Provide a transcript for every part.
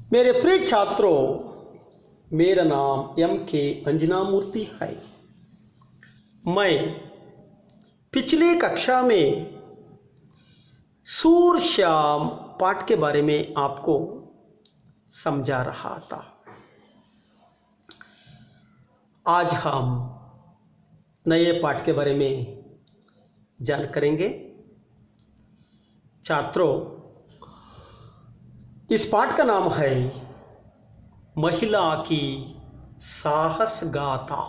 मेरे प्रिय छात्रों, मेरा नाम M.K. अंजना मूर्ति है। मैं पिछली कक्षा में सूर श्याम पाठ के बारे में आपको समझा रहा था। आज हम नए पाठ के बारे में जान करेंगे। छात्रों, इस पाठ का नाम है महिला की साहस गाथा।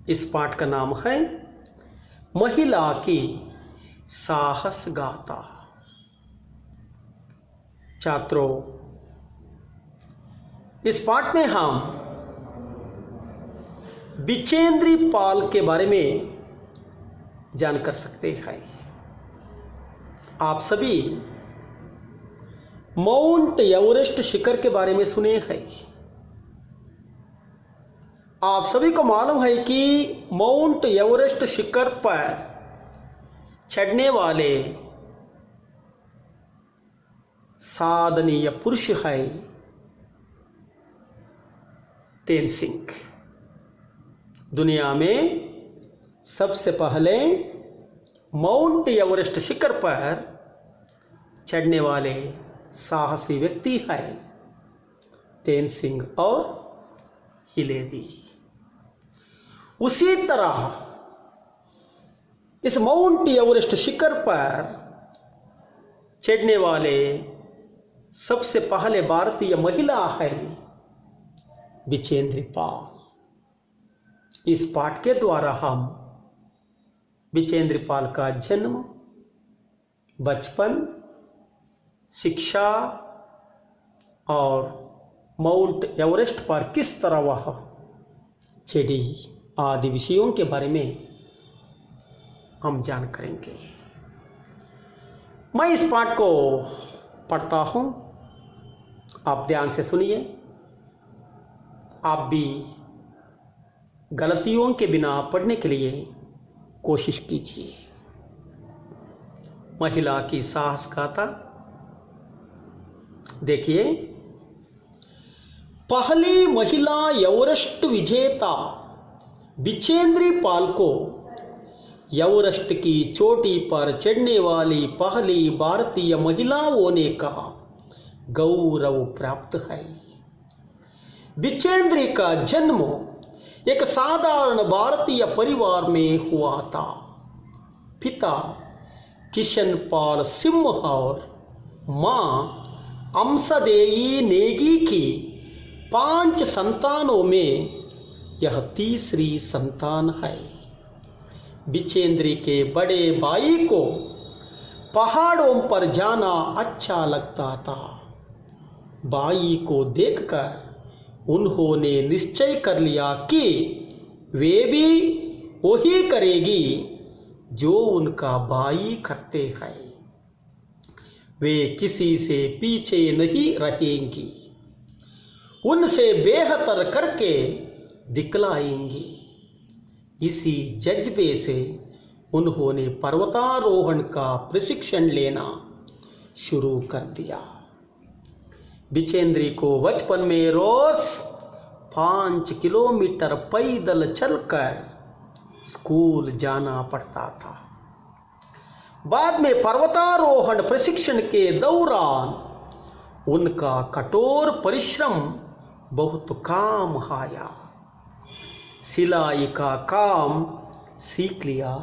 इस पाठ का नाम है महिला की साहस गाथा। छात्रों, इस पाठ में हम बिचेंद्री पाल के बारे में जान कर सकते हैं। आप सभी माउंट एवरेस्ट शिखर के बारे में सुने हैं। आप सभी को मालूम है कि माउंट एवरेस्ट शिखर पर चढ़ने वाले साधनीय पुरुष है तेनसिंग। दुनिया में सबसे पहले माउंट एवरेस्ट शिखर पर चढ़ने वाले साहसी व्यक्ति है तेनसिंग और हिलेरी। उसी तरह इस माउंट एवरेस्ट शिखर पर चढ़ने वाले सबसे पहले भारतीय महिला है बिचेंद्री पाल। इस पाठ के द्वारा हम बिचेंद्री पाल का जन्म, बचपन, शिक्षा और माउंट एवरेस्ट पर किस तरह वह चढ़ी आदि विषयों के बारे में हम जान करेंगे। मैं इस पाठ को पढ़ता हूँ, आप ध्यान से सुनिए। आप भी गलतियों के बिना पढ़ने के लिए कोशिश कीजिए। महिला की साहस गाथा देखिए। पहली महिला एवरेस्ट विजेता बिचेंद्री पाल को एवरेस्ट की चोटी पर चढ़ने वाली पहली भारतीय महिला होने का गौरव प्राप्त है। बिचेंद्री का जन्म एक साधारण भारतीय परिवार में हुआ था। पिता किशन पाल सिंह और मां अम्सदेई नेगी की 5 संतानों में यह तीसरी संतान है। बिचेंद्री के बड़े भाई को पहाड़ों पर जाना अच्छा लगता था। भाई को देखकर उन्होंने निश्चय कर लिया कि वे भी वही करेगी जो उनका भाई करते हैं। वे किसी से पीछे नहीं रहेंगी, उनसे बेहतर करके दिखलाएंगी। इसी जज्बे से उन्होंने पर्वतारोहण का प्रशिक्षण लेना शुरू कर दिया। बिचेंद्री को बचपन में रोज 5 किलोमीटर पैदल चलकर स्कूल जाना पड़ता था। बाद में पर्वतारोहण प्रशिक्षण के दौरान उनका कठोर परिश्रम बहुत काम आया। सिलाई का काम सीख लिया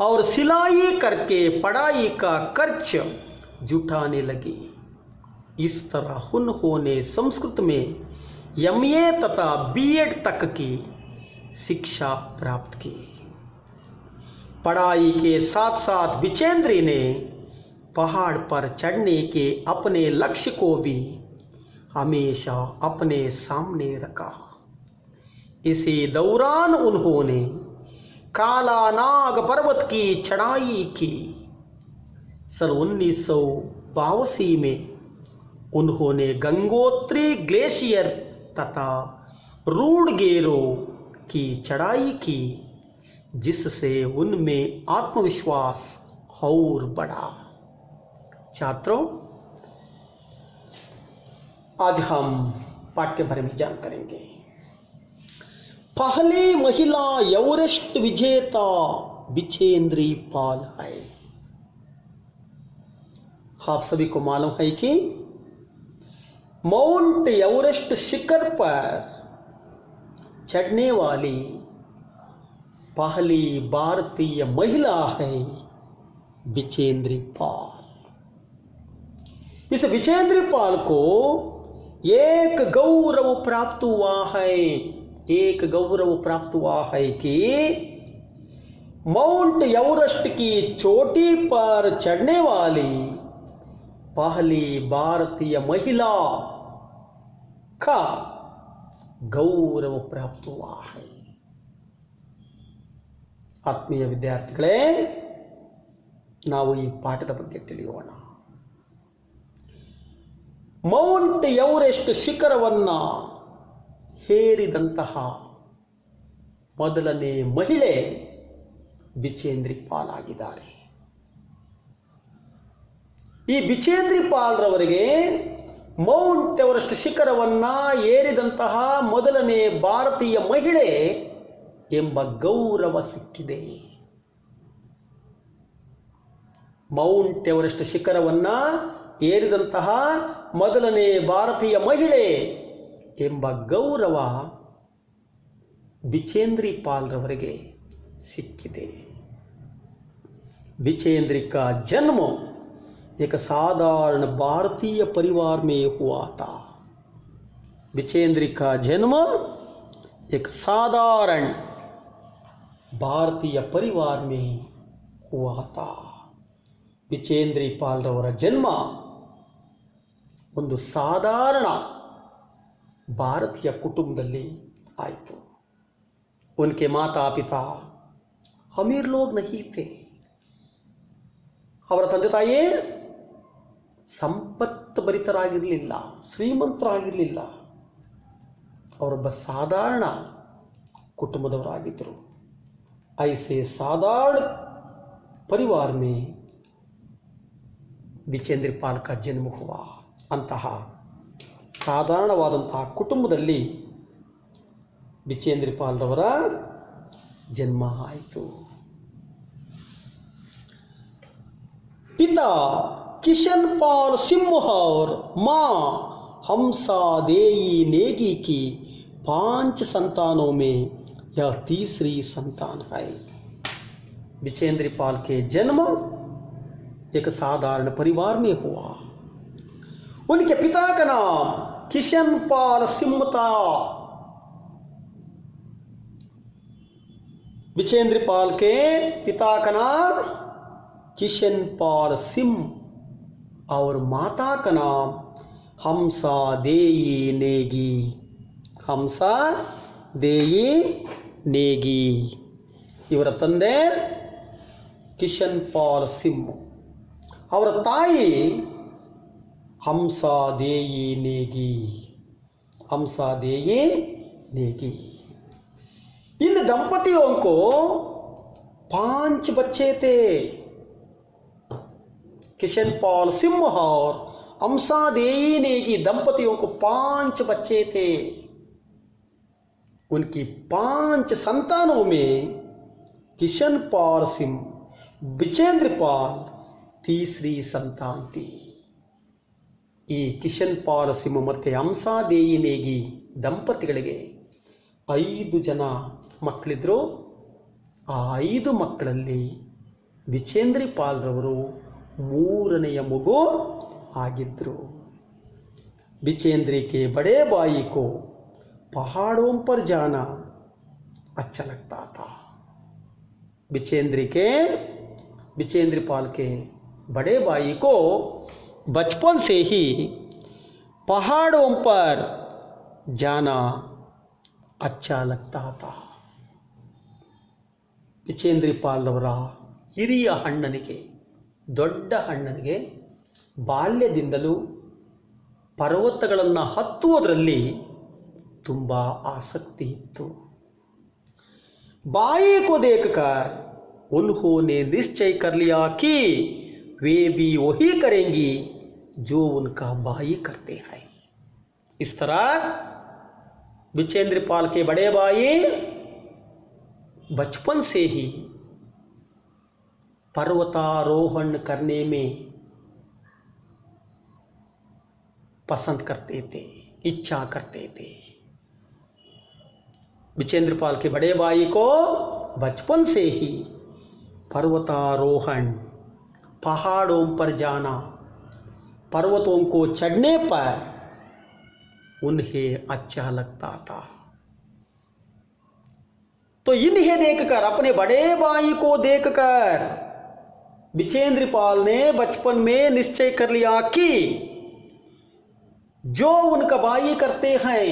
और सिलाई करके पढ़ाई का खर्च जुटाने लगी। इस तरह उन्होंने संस्कृत में MA तथा B.Ed तक की शिक्षा प्राप्त की। पढ़ाई के साथ साथ बिचेंद्री ने पहाड़ पर चढ़ने के अपने लक्ष्य को भी हमेशा अपने सामने रखा। इसी दौरान उन्होंने काला नाग पर्वत की चढ़ाई की। सन 1982 में उन्होंने गंगोत्री ग्लेशियर तथा रूडगेरो की चढ़ाई की, जिससे उनमें आत्मविश्वास और बढ़ा। छात्रों, आज हम पाठ के बारे में जान करेंगे। पहली महिला एवरेस्ट विजेता बिछेंद्री पाल है। आप सभी को मालूम है कि माउंट एवरेस्ट शिखर पर चढ़ने वाली पहली भारतीय महिला है बिछेंद्री पाल। इस बिछेंद्री पाल को एक गौरव प्राप्त हुआ है, एक गौरव प्राप्त हुआ है कि माउंट एवरेस्ट की चोटी पर चढ़ने वाली पहली भारतीय महिला का गौरव प्राप्त हुआ है। ಆತ್ಮೀಯ ವಿದ್ಯಾರ್ಥಿಗಳೇ, ನಾವು ಈ ಪಾಠದ ಬಗ್ಗೆ ತಿಳಿಯೋಣ। ಮೌಂಟ್ ಎವರೆಸ್ಟ್ ಶಿಖರವನ್ನು ಹೇರಿದಂತಹ ಮೊದಲನೇ ಮಹಿಳೆ ಬಿಚೇಂದ್ರಿ ಪಾಲ್ ಆಗಿದ್ದಾರೆ। ಈ ಬಿಚೇಂದ್ರಿ ಪಾಲ್ ರವರಿಗೆ ಮೌಂಟ್ ಎವರೆಸ್ಟ್ ಶಿಖರವನ್ನು ಏರಿದಂತಹ ಮೊದಲನೇ ಭಾರತೀಯ ಮಹಿಳೆ ಎಂಬ ಗೌರವ ಸಿಕ್ಕಿದೆ। ಮೌಂಟ್ ಎವರೆಸ್ಟ್ ಶಿಖರವನ್ನು ಏರಿದಂತಹ ಮೊದಲನೇ ಭಾರತೀಯ ಮಹಿಳೆ ಎಂಬ ಗೌರವ बिछेंद्री पाल रवರಿಗೆ सिक्किದೆ। बिछेंद्री का जन्म एक साधारण भारतीय परिवार में हुआ था। बिछेंद्री का जन्म एक साधारण भारतीय परिवार में हुआ था। बिछेंद्री पाल रವರ जन्म ಒಂದು ಸಾಧಾರಣ ಭಾರತೀಯ ಕುಟುಂಬದಲ್ಲಿ ಆಯಿತು। उनके माता पिता अमीर लोग नहीं थे। ಅವರ ತಂದೆ ತಾಯಿ ಸಂಪತ್ತು ಭರಿತರಾಗಿರಲಿಲ್ಲ, ಶ್ರೀಮಂತರಾಗಿರಲಿಲ್ಲ। ಅವರೊಬ್ಬ ಸಾಧಾರಣ ಕುಟುಂಬದವರಾಗಿದ್ದರು। ऐसे साधारण परिवार में बिछेंद्री पाल का जन्म हुआ। ಅಂತಹ ಸಾಧಾರಣವಾದಂತಹ ಕುಟುಂಬದಲ್ಲಿ बिछेंद्री पाल रवರ जन्म आಯಿತು। पिता किशन पाल सिंह और माँ हमसा देई नेगी की 5 संतानों में यह तीसरी संतान है। बिछेंद्री पाल के जन्म एक साधारण परिवार में हुआ। उनके पिता का नाम किशन पाल सिंह था। बिछेंद्री पाल के पिता का नाम किशन पाल सिंह और माता का नाम हमसा देई नेगी। हमसा देई नेगी। ಇವರ ತಂದೆ ಕಿಶನ್ ಪಾಲ್ ಸಿಂಗ್, ಅವರ ತಾಯಿ हमसा देई नेगी। हमसा देई नेगी। इन दंपतियों को 5 बच्चे थे। किशन पाल सिंह और हमसा देई नेगी दंपतियों को 5 बच्चे थे। उनकी 5 संतानों में किशन पाल सिंह बिछेंद्री पाल तीसरी संतान थी। ಈ ಕಿಶನ್ ಪಾಲ್ ಸಿಂಹ ಮತ್ತು ಹಂಸಾ ದೇಯಿ ನೇಗಿ ದಂಪತಿಗಳಿಗೆ 5 ಜನ ಮಕ್ಕಳಿದ್ರು। ಆ 5 ಮಕ್ಕಳಲ್ಲಿ बिछेंद्री पाल रವರು 3ನೆಯ ಮಗು ಆಗಿದ್ದರು। बिछेंद्री के बड़े भाई को पहाड़ों पर जाना अच्छा लगता था। बिछेंद्री पाल के बड़े भाई को बचपन से ही पहाड़ों पर जाना अच्छा लगता था। बिछेंद्री पाल रवರ ಹಿರಿಯ ಅಣ್ಣನಿಗೆ, ದೊಡ್ಡ ಅಣ್ಣನಿಗೆ ಬಾಲ್ಯದಿಂದಲೂ ಪರ್ವತಗಳನ್ನು ಹತ್ತುವುದರಲ್ಲಿ ತುಂಬ ಆಸಕ್ತಿ ಇತ್ತು। भाई को देखकर उन्होंने निश्चय कर लिया कि वे भी वही करेंगी जो उनका भाई करते हैं। इस तरह विचेंद्र पाल के बड़े भाई बचपन से ही पर्वतारोहण करने में पसंद करते थे, इच्छा करते थे। विचेंद्र पाल के बड़े भाई को बचपन से ही पर्वतारोहण, पहाड़ों पर जाना, पर्वतों को चढ़ने पर उन्हें अच्छा लगता था। तो इन्हें देखकर, अपने बड़े भाई को देखकर विचेंद्र पाल ने बचपन में निश्चय कर लिया कि जो उनका भाई करते हैं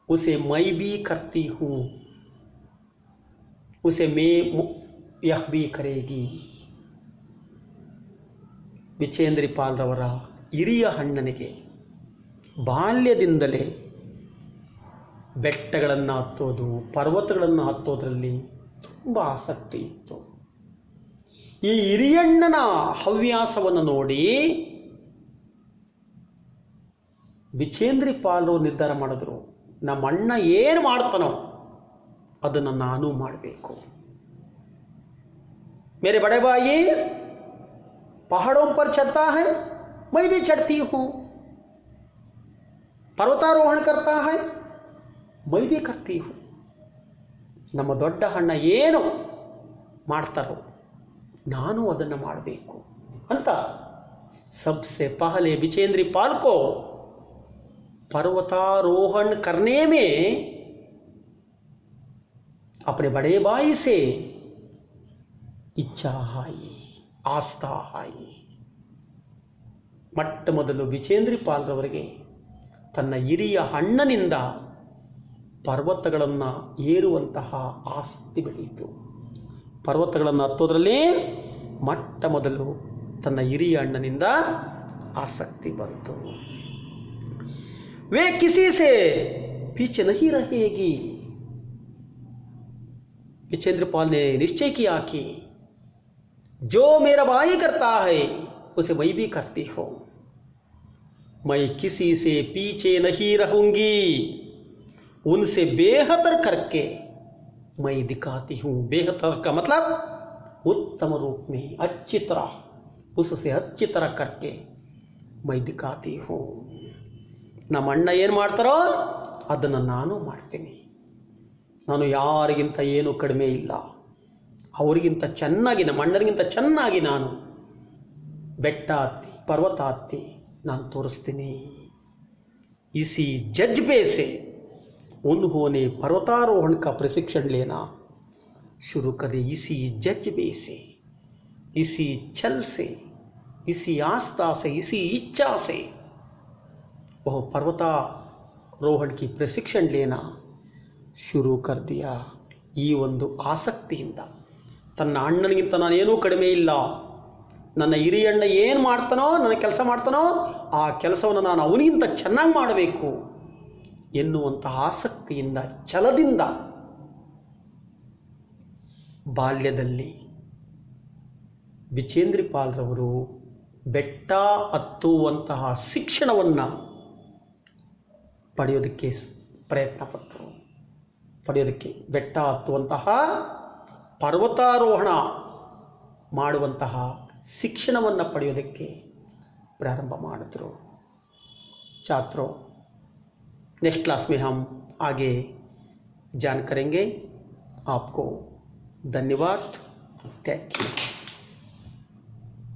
उसे मैं भी करती हूं, उसे मैं यह भी करेगी। ವಿಚೇಂದ್ರಿ ಪಾಲ್ರವರ ಹಿರಿಯ ಅಣ್ಣನಿಗೆ ಬಾಲ್ಯದಿಂದಲೇ ಬೆಟ್ಟಗಳನ್ನು ಹತ್ತೋದು, ಪರ್ವತಗಳನ್ನು ಹತ್ತೋದ್ರಲ್ಲಿ ತುಂಬ ಆಸಕ್ತಿ ಇತ್ತು. ಈ ಹಿರಿಯಣ್ಣನ ಹವ್ಯಾಸವನ್ನು ನೋಡಿ ವಿಚೇಂದ್ರಿ ಪಾಲ್ರು ನಿರ್ಧಾರ ಮಾಡಿದ್ರು, ನಮ್ಮ ಅಣ್ಣ ಏನು ಮಾಡ್ತಾನೋ ಅದನ್ನು ನಾನು ಮಾಡಬೇಕು. मेरे बड़े भाई पहाड़ों पर चढ़ता है, मैं भी चढ़ती हूँ, पर्वतारोहण करता है, मैं भी करती हूँ. ನಮ್ಮ ದೊಡ್ಡ ಅಣ್ಣ ಏನು ಮಾಡ್ತಾರೋ ನಾನು ಅದನ್ನು ಮಾಡಬೇಕು ಅಂತ सबसे पहले विचेंद्री पाल को पर्वतारोहण करने में अपने बड़े भाई से इच्छा आई, आस्था आई. ಮೊಟ್ಟ ಮೊದಲು ವಿಚೇಂದ್ರಿ ಪಾಲ್ರವರಿಗೆ ತನ್ನ ಹಿರಿಯ ಅಣ್ಣನಿಂದ ಪರ್ವತಗಳನ್ನು ಏರುವಂತಹ ಆಸಕ್ತಿ ಬೆಳೆಯಿತು. ಪರ್ವತಗಳನ್ನು ಹತ್ತೋದ್ರಲ್ಲಿ ಮೊಟ್ಟ ಮೊದಲು ತನ್ನ ಹಿರಿಯ ಅಣ್ಣನಿಂದ ಆಸಕ್ತಿ ಬಂತು. वे किसी से पीछे नहीं रहेगी. विचेंद्र पाल ने निश्चय किया कि जो मेरा भाई करता है उसे मैं भी करती हूँ. मैं किसी से पीछे नहीं रहूंगी, उनसे बेहतर करके मैं दिखाती हूँ. बेहतर का मतलब उत्तम रूप में, अच्छी तरह, उससे अच्छी तरह करके मैं दिखाती हूँ. ನಮ್ಮ ಅಣ್ಣ ಏನು ಮಾಡ್ತಾರೋ ಅದನ್ನು ನಾನು ಮಾಡ್ತೀನಿ. ನಾನು ಯಾರಿಗಿಂತ ಏನೂ ಕಡಿಮೆ ಇಲ್ಲ, ಅವರಿಗಿಂತ ಚೆನ್ನಾಗಿ, ನಮ್ಮ ಅಣ್ಣರಿಗಿಂತ ಚೆನ್ನಾಗಿ ನಾನು ಬೆಟ್ಟ ಹತ್ತಿ, पर्वत हत्ती ನಾನು ತೋರಿಸ್ತೀನಿ. इसी जज्बे से उन्होंने पर्वतारोहण का प्रशिक्षण लेना शुरू कर दिया. इसी जज्बे से, इसी छल से, इसी आस्था से, इसी इच्छा से वह पर्वतारोहण की प्रशिक्षण लेना शुरू कर दिया. ಈ ಒಂದು ಆಸಕ್ತಿಯಿಂದ, ತನ್ನ ಅಣ್ಣನಿಗಿಂತ ನಾನೇನೂ ಕಡಿಮೆ ಇಲ್ಲ, ನನ್ನ ಹಿರಿಯಣ್ಣ ಏನು ಮಾಡ್ತಾನೋ, ನನ್ನ ಕೆಲಸ ಮಾಡ್ತಾನೋ ಆ ಕೆಲಸವನ್ನು ನಾನು ಅವನಿಗಿಂತ ಚೆನ್ನಾಗಿ ಮಾಡಬೇಕು ಎನ್ನುವಂಥ ಆಸಕ್ತಿಯಿಂದ, ಛಲದಿಂದ ಬಾಲ್ಯದಲ್ಲಿ ವಿಚೇಂದ್ರಿ ಪಾಲ್ರವರು ಬೆಟ್ಟ ಹತ್ತುವಂತಹ ಶಿಕ್ಷಣವನ್ನು ಪಡೆಯೋದಕ್ಕೆ ಪ್ರಯತ್ನಪಟ್ಟರು. ಪಡೆಯೋದಕ್ಕೆ, ಬೆಟ್ಟ ಹತ್ತುವಂತಹ, ಪರ್ವತಾರೋಹಣ ಮಾಡುವಂತಹ ಶಿಕ್ಷಣವನ್ನು ಪಡೆಯೋದಕ್ಕೆ प्रारंभ ಮಾಡಿದ್ರು. छात्रों, नेक्स्ट क्लास में हम आगे जान करेंगे. आपको धन्यवाद. Thank you.